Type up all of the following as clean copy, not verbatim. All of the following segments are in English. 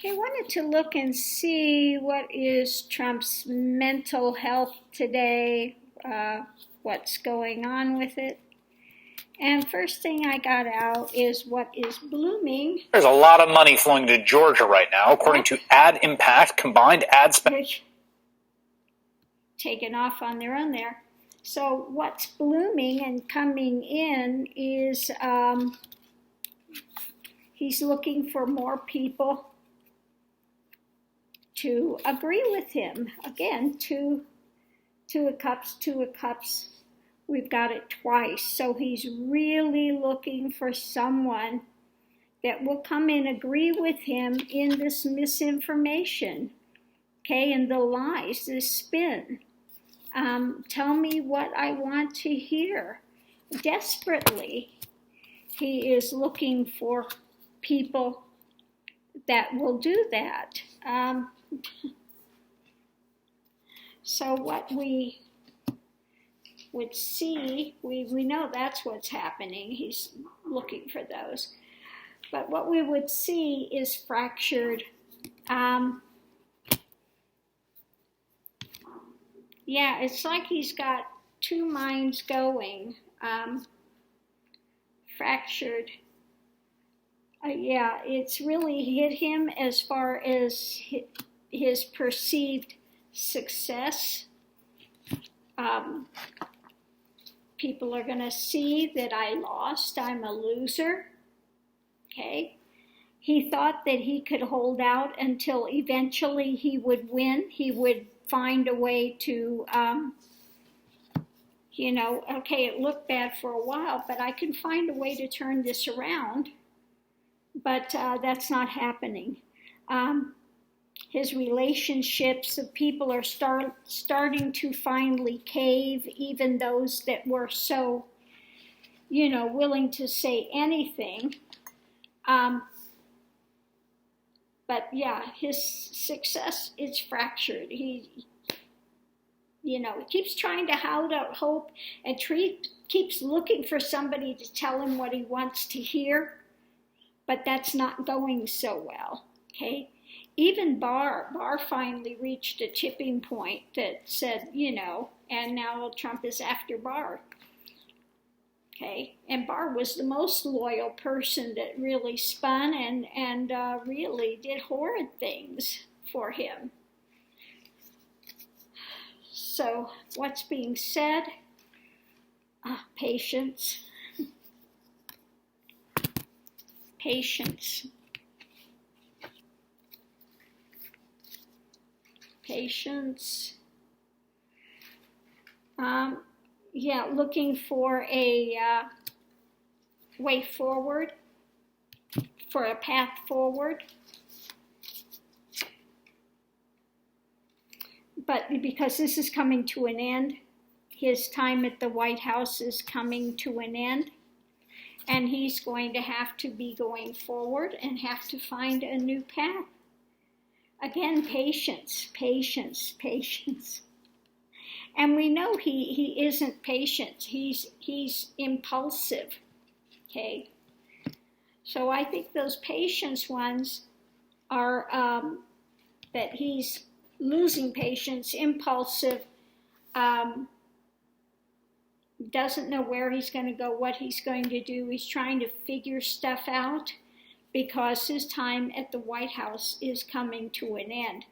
Okay, I wanted to look and see what is Trump's mental health today, what's going on with it. And first thing I got out is what is blooming. There's a lot of money flowing to Georgia right now, according to Ad Impact, combined ad spend. Taken off on their own there. So what's blooming and coming in is he's looking for more people to agree with him. Again, two of cups. We've got it twice. So he's really looking for someone that will come and agree with him in this misinformation, okay, and the lies, this spin. Tell me what I want to hear. Desperately, he is looking for people that will do that. So what we would see, we know that's what's happening. He's looking for those. But what we would see is fractured. Yeah, it's like he's got two minds going. Fractured. Yeah, it's really hit him as far as his perceived success. People are going to see that I lost, I'm a loser, okay? He thought that he could hold out until eventually he would win. He would find a way to, okay, it looked bad for a while, but I can find a way to turn this around. But that's not happening. His relationships, the people are starting to finally cave, even those that were so, willing to say anything. But yeah, his success is fractured. He keeps trying to hold out hope and keeps looking for somebody to tell him what he wants to hear. But that's not going so well, okay? Even Barr finally reached a tipping point that said, and now Trump is after Barr, okay? And Barr was the most loyal person that really spun and really did horrid things for him. So what's being said? Patience. Patience. Patience. Looking for a way forward, for a path forward. But because this is coming to an end, his time at the White House is coming to an end. And he's going to have to be going forward and have to find a new path. Again, patience, patience, patience. And we know he isn't patient. He's impulsive, okay? So I think those patience ones are that he's losing patience, impulsive, doesn't know where he's going to go, what he's going to do. He's trying to figure stuff out because his time at the White House is coming to an end.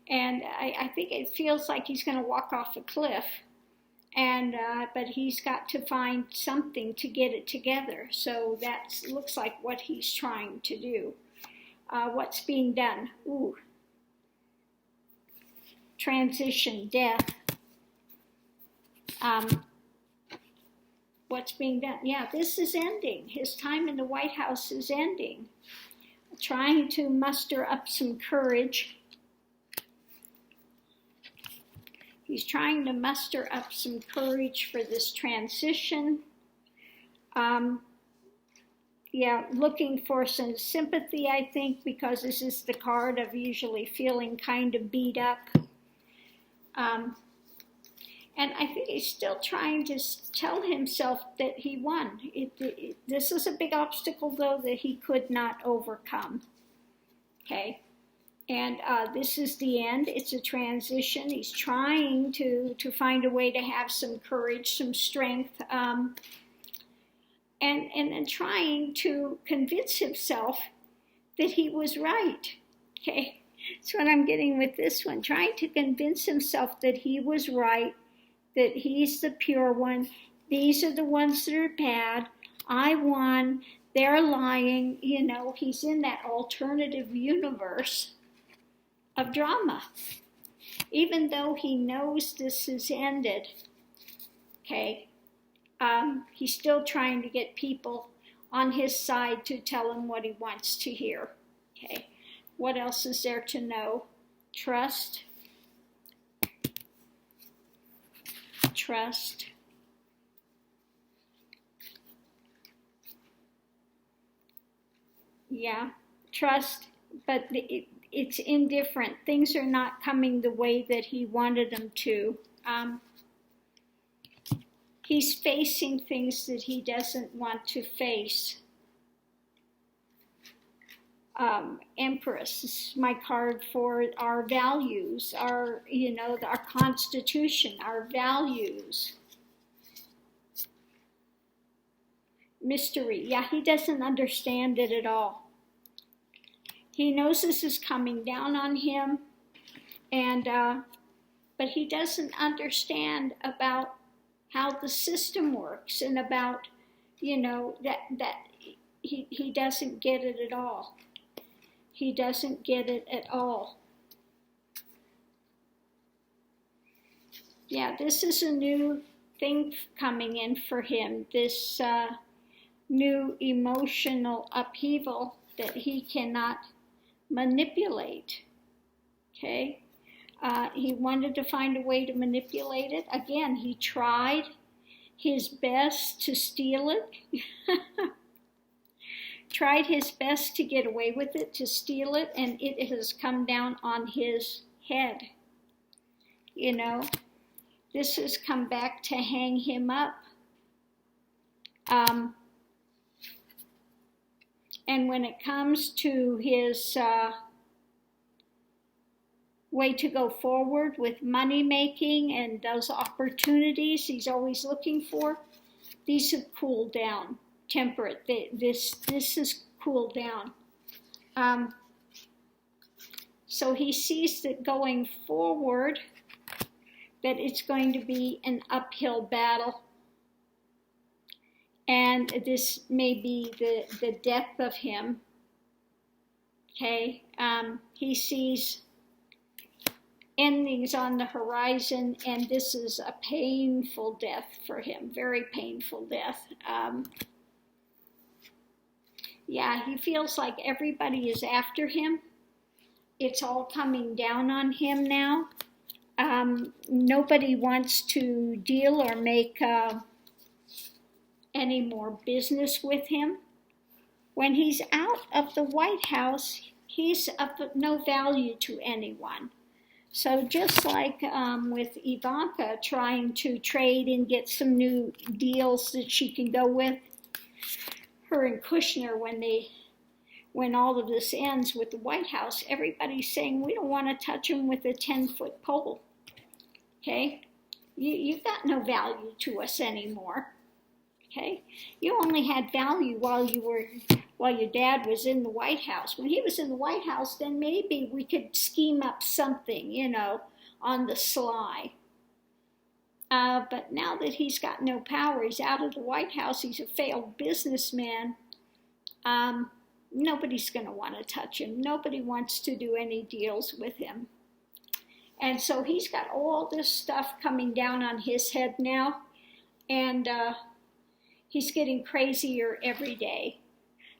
And I think it feels like he's going to walk off a cliff, but he's got to find something to get it together. So that looks like what he's trying to do. What's being done? Transition, death. What's being done? Yeah, this is ending. His time in the White House is ending. Trying to muster up some courage. He's trying to muster up some courage for this transition. Looking for some sympathy, I think, because this is the card of usually feeling kind of beat up. And I think he's still trying to tell himself that he won. This is a big obstacle, though, that he could not overcome. Okay? And this is the end. It's a transition. He's trying to find a way to have some courage, some strength, and trying to convince himself that he was right. Okay, that's what I'm getting with this one. Trying to convince himself that he was right, that he's the pure one. These are the ones that are bad. I won. They're lying. You know, he's in that alternative universe of drama. Even though he knows this has ended, okay, he's still trying to get people on his side to tell him what he wants to hear. Okay, what else is there to know? Trust. Trust. Yeah, trust, but it's indifferent. Things are not coming the way that he wanted them to. He's facing things that he doesn't want to face. Empress, this is my card for our values, our constitution, our values. Mystery, yeah, he doesn't understand it at all. He knows this is coming down on him, and but he doesn't understand about how the system works, and about, that he doesn't get it at all. He doesn't get it at all. Yeah, this is a new thing coming in for him, this new emotional upheaval that he cannot manipulate. Okay? He wanted to find a way to manipulate it. Again, he tried his best to steal it. Tried his best to get away with it, to steal it, and it has come down on his head. This has come back to hang him up. And when it comes to his way to go forward with money making and those opportunities he's always looking for, these have cooled down. Temperate. This has cooled down. So he sees that going forward, that it's going to be an uphill battle. And this may be the death of him. Okay? He sees endings on the horizon, and this is a painful death for him. Very painful death. Yeah, he feels like everybody is after him. It's all coming down on him now. Nobody wants to deal or make any more business with him. When he's out of the White House, he's of no value to anyone. So just like with Ivanka trying to trade and get some new deals that she can go with, her and Kushner, when all of this ends with the White House, everybody's saying we don't want to touch them with a 10-foot pole. Okay? You've got no value to us anymore. Okay? You only had value while your dad was in the White House. When he was in the White House, then maybe we could scheme up something, on the sly. But now that he's got no power, he's out of the White House, he's a failed businessman, nobody's going to want to touch him. Nobody wants to do any deals with him. And so he's got all this stuff coming down on his head now, and he's getting crazier every day,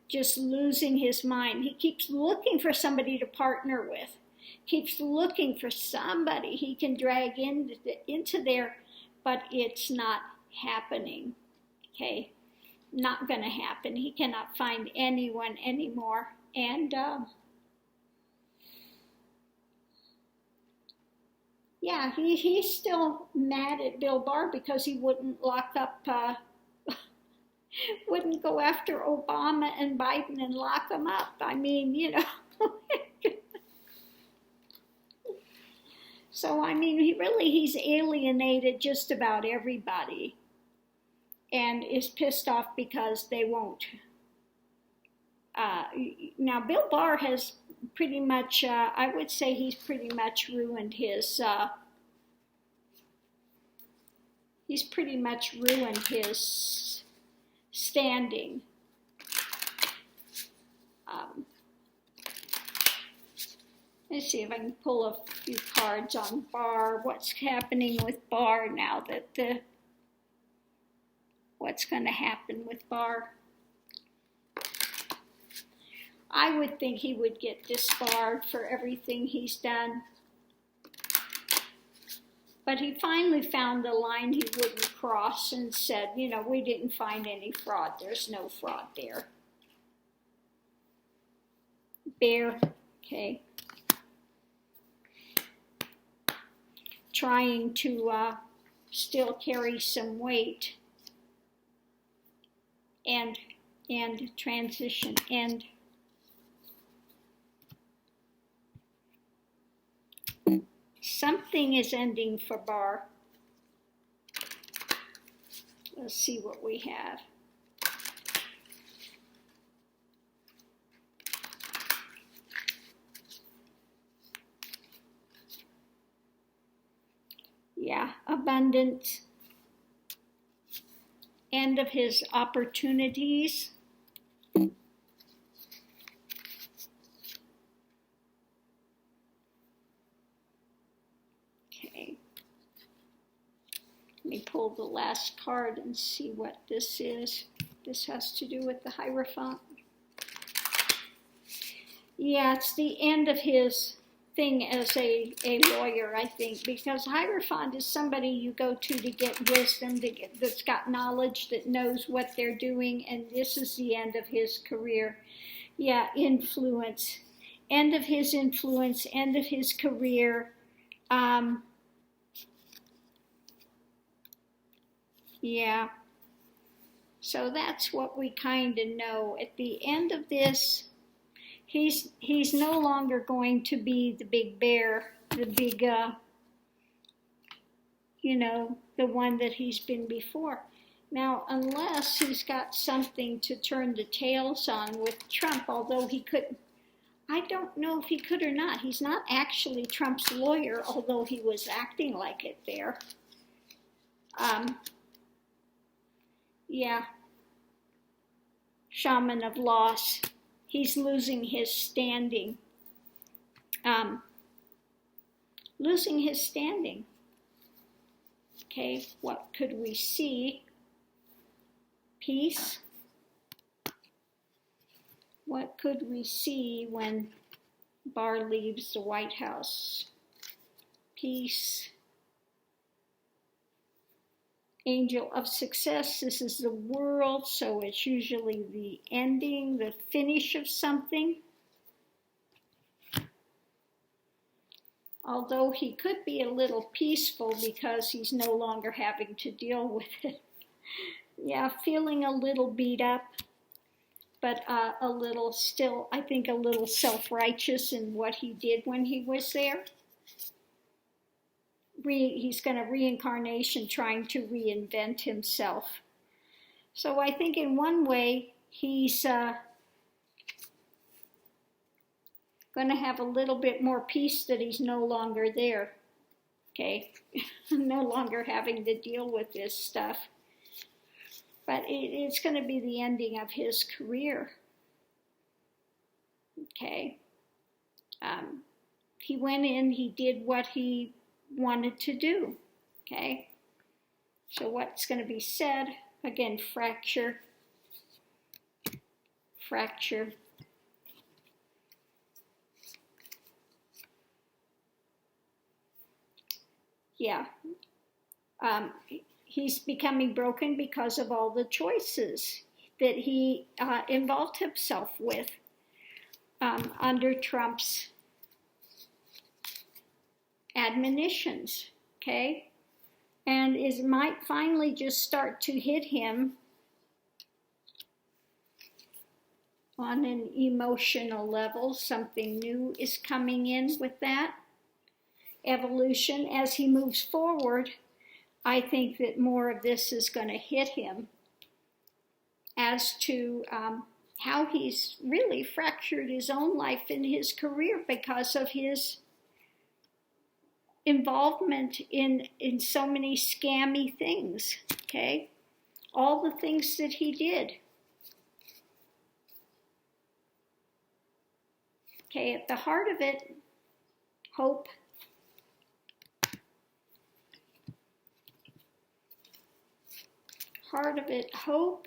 just losing his mind. He keeps looking for somebody to partner with, keeps looking for somebody he can drag into there, but it's not happening. Okay? Not going to happen. He cannot find anyone anymore. And yeah, he's still mad at De-Barr because he wouldn't lock up, wouldn't go after Obama and Biden and lock them up. I mean, So, I mean, he's alienated just about everybody and is pissed off because they won't. Now, Bill Barr has pretty much, I would say he's pretty much ruined his, standing. Let's see if I can pull a few cards on Barr. What's happening with Barr now that what's going to happen with Barr? I would think he would get disbarred for everything he's done. But he finally found the line he wouldn't cross and said, you know, we didn't find any fraud. There's no fraud there. Bear, okay. Trying to still carry some weight. And transition, and something is ending for Barr. Let's see what we have. Yeah, abundance. End of his opportunities. Okay. Let me pull the last card and see what this is. This has to do with the Hierophant. Yeah, it's the end of his thing as a lawyer, I think, because Hierophant is somebody you go to get wisdom, that's got knowledge, that knows what they're doing, and this is the end of his career. Yeah, influence. End of his influence, end of his career. Yeah. So that's what we kind of know. At the end of this, he's no longer going to be the big bear, the big, you know, the one that he's been before. Now, unless he's got something to turn the tails on with Trump, although he couldn't, I don't know if he could or not. He's not actually Trump's lawyer, although he was acting like it there. Yeah. Shaman of loss. He's losing his standing. Losing his standing. Okay, what could we see? Peace. What could we see when Barr leaves the White House? Peace. Angel of success. This is the world, so it's usually the ending, the finish of something. Although he could be a little peaceful because he's no longer having to deal with it. Yeah, feeling a little beat up, but a little still, I think, a little self-righteous in what he did when he was there. He's going to reincarnation, trying to reinvent himself. So I think in one way, he's going to have a little bit more peace that he's no longer there. Okay, no longer having to deal with this stuff. But it's going to be the ending of his career. Okay. He went in, he did what he wanted to do. Okay. So what's going to be said? Again, fracture. Fracture. Yeah. He's becoming broken because of all the choices that he involved himself with under Trump's admonitions, okay? And it might finally just start to hit him on an emotional level. Something new is coming in with that. evolution, as he moves forward, I think that more of this is going to hit him as to how he's really fractured his own life and his career because of his involvement in so many scammy things, okay? All the things that he did. Okay, at the heart of it, hope. Heart of it, hope.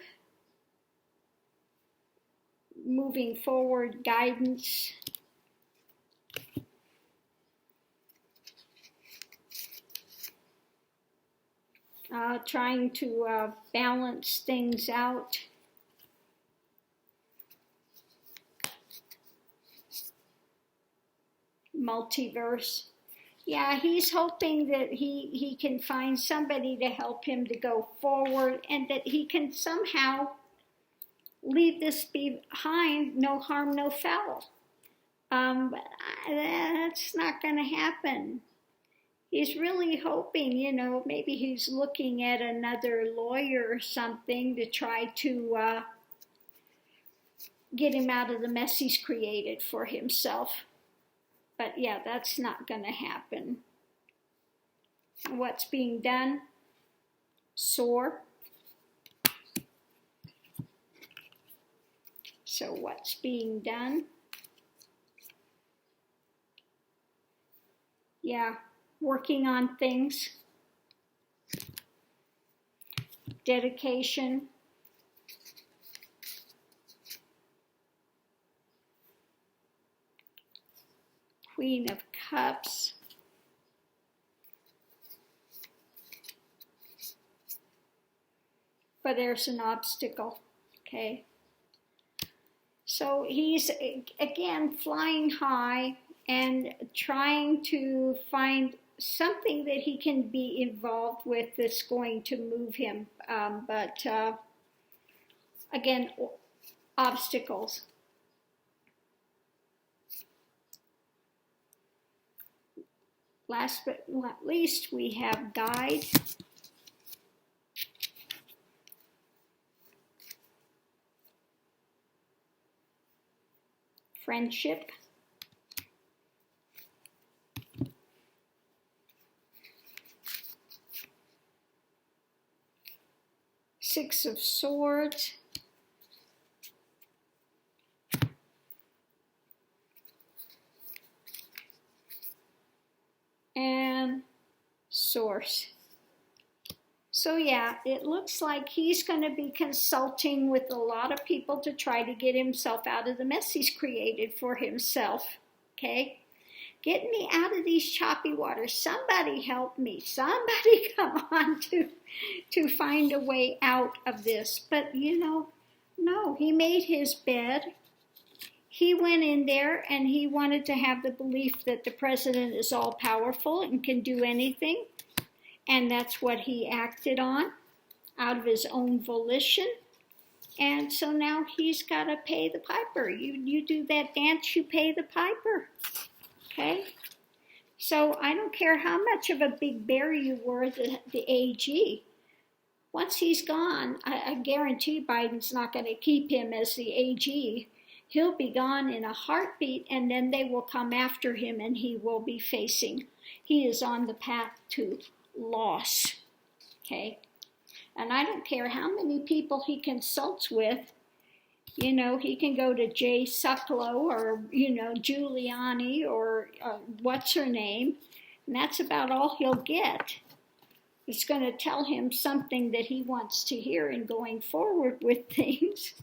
Moving forward, guidance. Trying to balance things out. Multiverse. Yeah, he's hoping that he can find somebody to help him to go forward and that he can somehow leave this behind, no harm, no foul. But that's not going to happen. He's really hoping, you know, maybe he's looking at another lawyer or something to try to get him out of the mess he's created for himself. But yeah, that's not going to happen. What's being done? Soar. So what's being done? Yeah, working on things. Dedication. Queen of Cups. But there's an obstacle, okay? So he's, again, flying high and trying to find something that he can be involved with that's going to move him. But again, obstacles. Last but not least, we have guide. Friendship. Six of Swords. And Source. So yeah, it looks like he's going to be consulting with a lot of people to try to get himself out of the mess he's created for himself, okay? Get me out of these choppy waters. Somebody help me. Somebody come on to find a way out of this. But, you know, no, he made his bed. He went in there and he wanted to have the belief that the president is all-powerful and can do anything. And that's what he acted on out of his own volition. And so now he's got to pay the piper. You do that dance, you pay the piper. Okay? So I don't care how much of a big bear you were, the AG. Once he's gone, I guarantee Biden's not going to keep him as the AG. He'll be gone in a heartbeat, and then they will come after him, and he will be facing. He is on the path to loss, okay? And I don't care how many people he consults with. You know, he can go to Jay Sekulow or, you know, Giuliani or what's her name, and that's about all he'll get. It's going to tell him something that he wants to hear in going forward with things.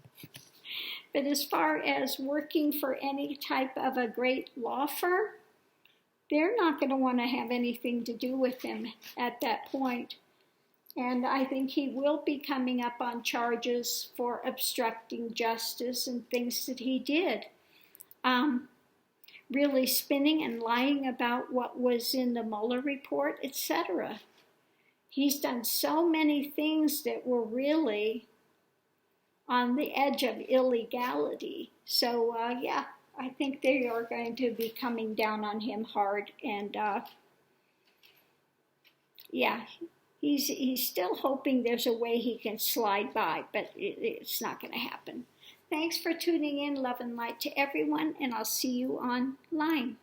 But as far as working for any type of a great law firm, they're not going to want to have anything to do with him at that point. And I think he will be coming up on charges for obstructing justice and things that he did. Really spinning and lying about what was in the Mueller report, etc. He's done so many things that were really on the edge of illegality. So, yeah, I think they are going to be coming down on him hard. And yeah, he's still hoping there's a way he can slide by, but it's not going to happen. Thanks for tuning in. Love and light to everyone, and I'll see you online.